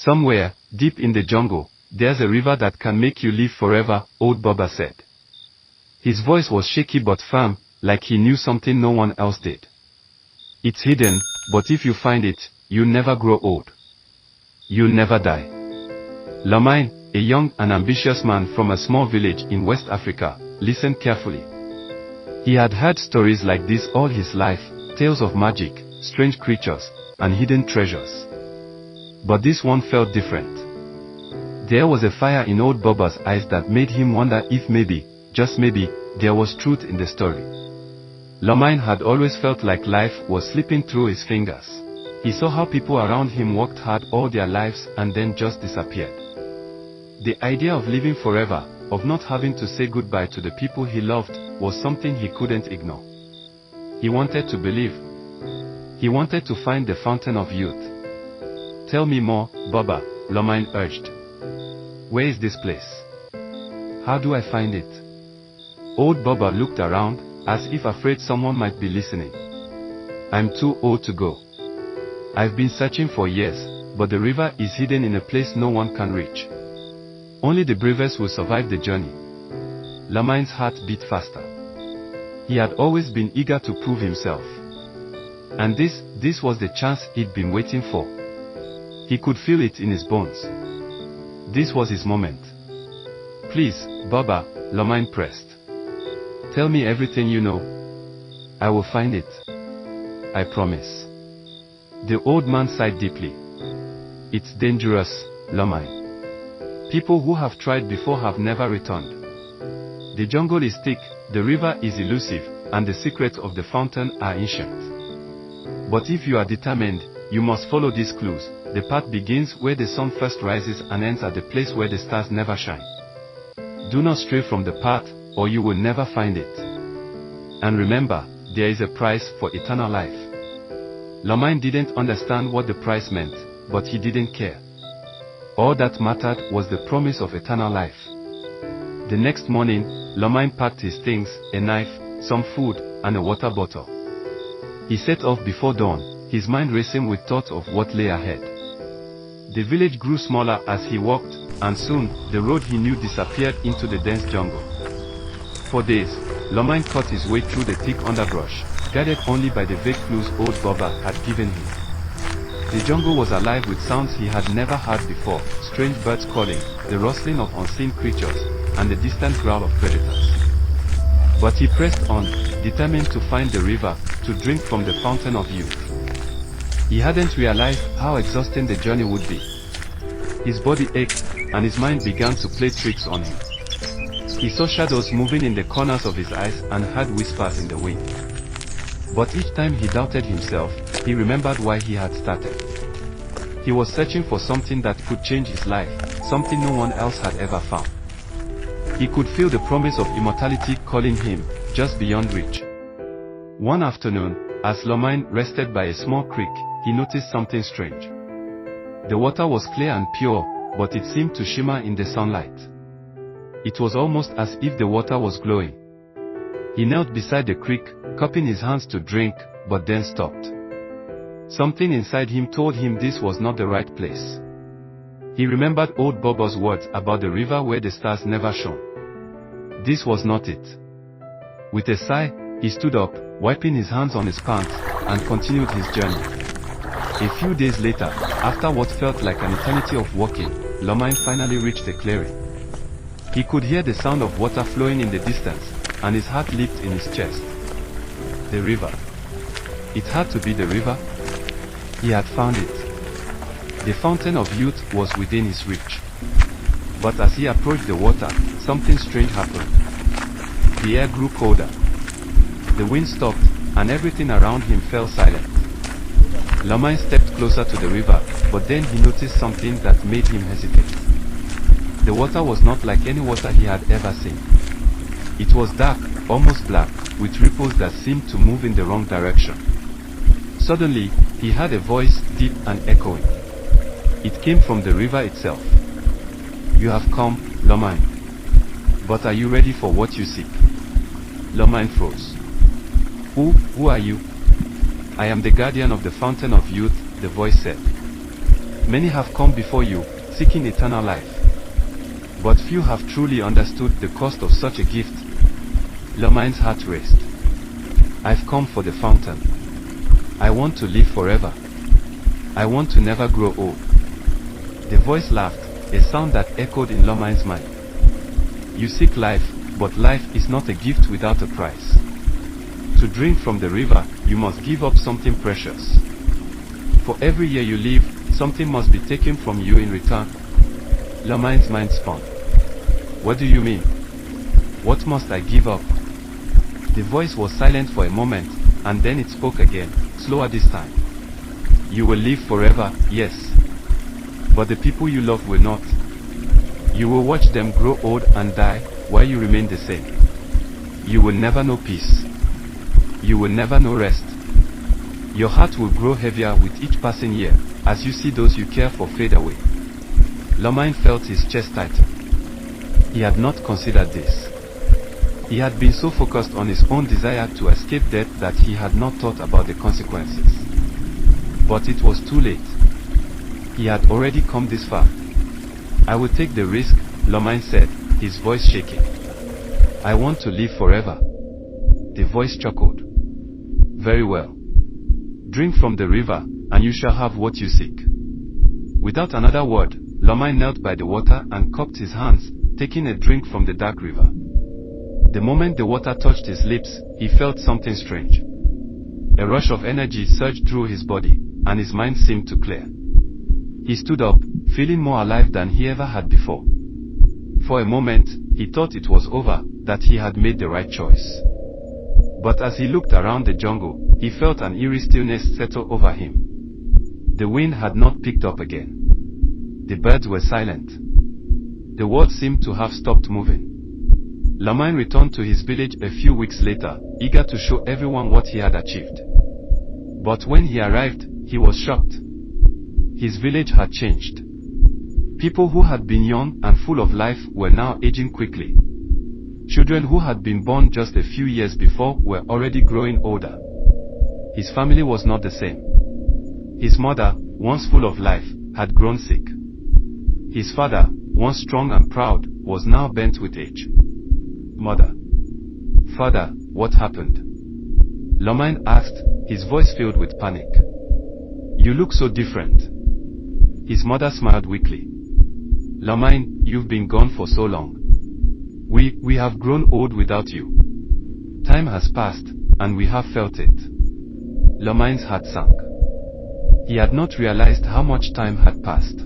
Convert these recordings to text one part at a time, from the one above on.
Somewhere, deep in the jungle, there's a river that can make you live forever, old Baba said. His voice was shaky but firm, like he knew something no one else did. It's hidden, but if you find it, you'll never grow old. You'll never die. Lamine, a young and ambitious man from a small village in West Africa, listened carefully. He had heard stories like this all his life, tales of magic, strange creatures, and hidden treasures. But this one felt different. There was a fire in old Baba's eyes that made him wonder if maybe, just maybe, there was truth in the story. Lamine had always felt like life was slipping through his fingers. He saw how people around him worked hard all their lives and then just disappeared. The idea of living forever, of not having to say goodbye to the people he loved, was something he couldn't ignore. He wanted to believe. He wanted to find the fountain of youth. Tell me more, Baba, Lamine urged. Where is this place? How do I find it? Old Baba looked around, as if afraid someone might be listening. I'm too old to go. I've been searching for years, but the river is hidden in a place no one can reach. Only the bravest will survive the journey. Lamine's heart beat faster. He had always been eager to prove himself. And this was the chance he'd been waiting for. He could feel it in his bones. This was his moment. Please, Baba, Lamine pressed. Tell me everything you know. I will find it. I promise. The old man sighed deeply. It's dangerous, Lamine. People who have tried before have never returned. The jungle is thick, the river is elusive, and the secrets of the fountain are ancient. But if you are determined, you must follow these clues. The path begins where the sun first rises and ends at the place where the stars never shine. Do not stray from the path, or you will never find it. And remember, there is a price for eternal life. Lamine didn't understand what the price meant, but he didn't care. All that mattered was the promise of eternal life. The next morning, Lamine packed his things, a knife, some food, and a water bottle. He set off before dawn, his mind racing with thoughts of what lay ahead. The village grew smaller as he walked, and soon, the road he knew disappeared into the dense jungle. For days, Lamine cut his way through the thick underbrush, guided only by the vague clues old Baba had given him. The jungle was alive with sounds he had never heard before, strange birds calling, the rustling of unseen creatures, and the distant growl of predators. But he pressed on, determined to find the river, to drink from the fountain of youth. He hadn't realized how exhausting the journey would be. His body ached, and his mind began to play tricks on him. He saw shadows moving in the corners of his eyes and heard whispers in the wind. But each time he doubted himself, he remembered why he had started. He was searching for something that could change his life, something no one else had ever found. He could feel the promise of immortality calling him, just beyond reach. One afternoon, as Lamine rested by a small creek, he noticed something strange. The water was clear and pure, but it seemed to shimmer in the sunlight. It was almost as if the water was glowing. He knelt beside the creek, cupping his hands to drink, but then stopped. Something inside him told him this was not the right place. He remembered old Baba's words about the river where the stars never shone. This was not it. With a sigh, he stood up, wiping his hands on his pants, and continued his journey. A few days later, after what felt like an eternity of walking, Lamine finally reached the clearing. He could hear the sound of water flowing in the distance, and his heart leaped in his chest. The river. It had to be the river. He had found it. The fountain of youth was within his reach. But as he approached the water, something strange happened. The air grew colder. The wind stopped, and everything around him fell silent. Lamine stepped closer to the river, but then he noticed something that made him hesitate. The water was not like any water he had ever seen. It was dark, almost black, with ripples that seemed to move in the wrong direction. Suddenly, he heard a voice, deep and echoing. It came from the river itself. You have come, Lamine. But are you ready for what you seek? Lamine froze. Who are you? I am the guardian of the fountain of youth, the voice said. Many have come before you, seeking eternal life. But few have truly understood the cost of such a gift. Lomain's heart raced. I've come for the fountain. I want to live forever. I want to never grow old. The voice laughed, a sound that echoed in Lomain's mind. You seek life, but life is not a gift without a price. To drink from the river, you must give up something precious. For every year you live, something must be taken from you in return. Lomain's mind spun. What do you mean? What must I give up? The voice was silent for a moment, and then it spoke again, slower this time. You will live forever, yes. But the people you love will not. You will watch them grow old and die, while you remain the same. You will never know peace. You will never know rest. Your heart will grow heavier with each passing year, as you see those you care for fade away. Lomain felt his chest tighten. He had not considered this. He had been so focused on his own desire to escape death that he had not thought about the consequences. But it was too late. He had already come this far. I will take the risk, Lomain said, his voice shaking. I want to live forever. The voice chuckled. Very well. Drink from the river, and you shall have what you seek. Without another word, Lomain knelt by the water and cupped his hands, taking a drink from the dark river. The moment the water touched his lips, he felt something strange. A rush of energy surged through his body, and his mind seemed to clear. He stood up, feeling more alive than he ever had before. For a moment, he thought it was over, that he had made the right choice. But as he looked around the jungle, he felt an eerie stillness settle over him. The wind had not picked up again. The birds were silent. The world seemed to have stopped moving. Lomain returned to his village a few weeks later, eager to show everyone what he had achieved. But when he arrived, he was shocked. His village had changed. People who had been young and full of life were now aging quickly. Children who had been born just a few years before were already growing older. His family was not the same. His mother, once full of life, had grown sick. His father, once strong and proud, was now bent with age. Mother. Father, what happened? Lomain asked, his voice filled with panic. You look so different. His mother smiled weakly. Lomain, you've been gone for so long. We have grown old without you. Time has passed, and we have felt it. Lomain's heart sank. He had not realized how much time had passed.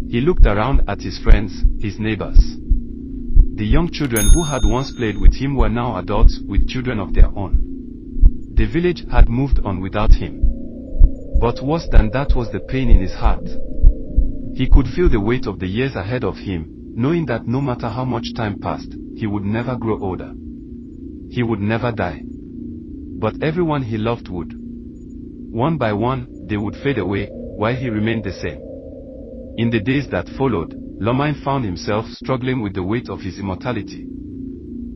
He looked around at his friends, his neighbors. The young children who had once played with him were now adults with children of their own. The village had moved on without him. But worse than that was the pain in his heart. He could feel the weight of the years ahead of him, knowing that no matter how much time passed, he would never grow older. He would never die. But everyone he loved would. One by one, they would fade away, while he remained the same. In the days that followed, Lomain found himself struggling with the weight of his immortality.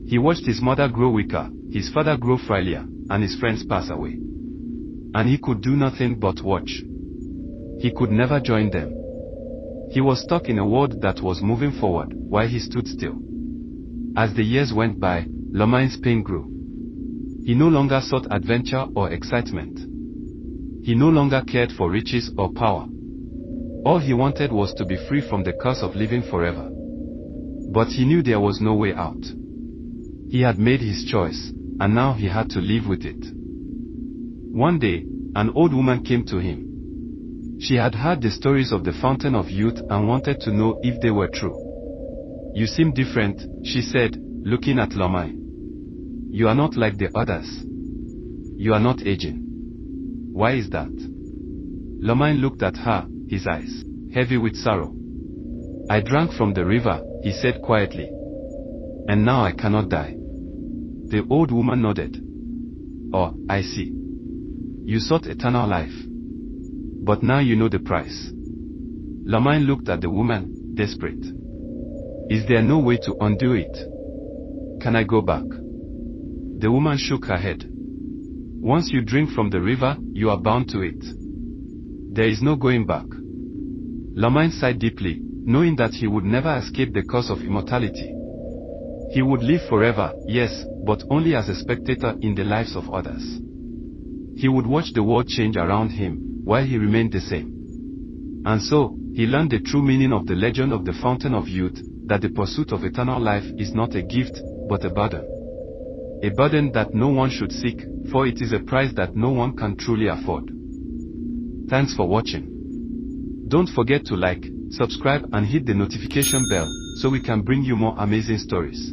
He watched his mother grow weaker, his father grow frailer, and his friends pass away. And he could do nothing but watch. He could never join them. He was stuck in a world that was moving forward, while he stood still. As the years went by, Lomain's pain grew. He no longer sought adventure or excitement. He no longer cared for riches or power. All he wanted was to be free from the curse of living forever. But he knew there was no way out. He had made his choice, and now he had to live with it. One day, an old woman came to him. She had heard the stories of the fountain of youth and wanted to know if they were true. You seem different, she said, looking at Lomain. You are not like the others. You are not aging. Why is that? Lomain looked at her, his eyes heavy with sorrow. I drank from the river, he said quietly. And now I cannot die. The old woman nodded. Oh, I see. You sought eternal life. But now you know the price. Lomain looked at the woman, desperate. Is there no way to undo it? Can I go back? The woman shook her head. Once you drink from the river, you are bound to it. There is no going back. Lamin sighed deeply, knowing that he would never escape the curse of immortality. He would live forever, yes, but only as a spectator in the lives of others. He would watch the world change around him, while he remained the same. And so, he learned the true meaning of the legend of the Fountain of Youth, that the pursuit of eternal life is not a gift, but a burden. A burden that no one should seek, for it is a price that no one can truly afford. Thanks for watching. Don't forget to like, subscribe and hit the notification bell, so we can bring you more amazing stories.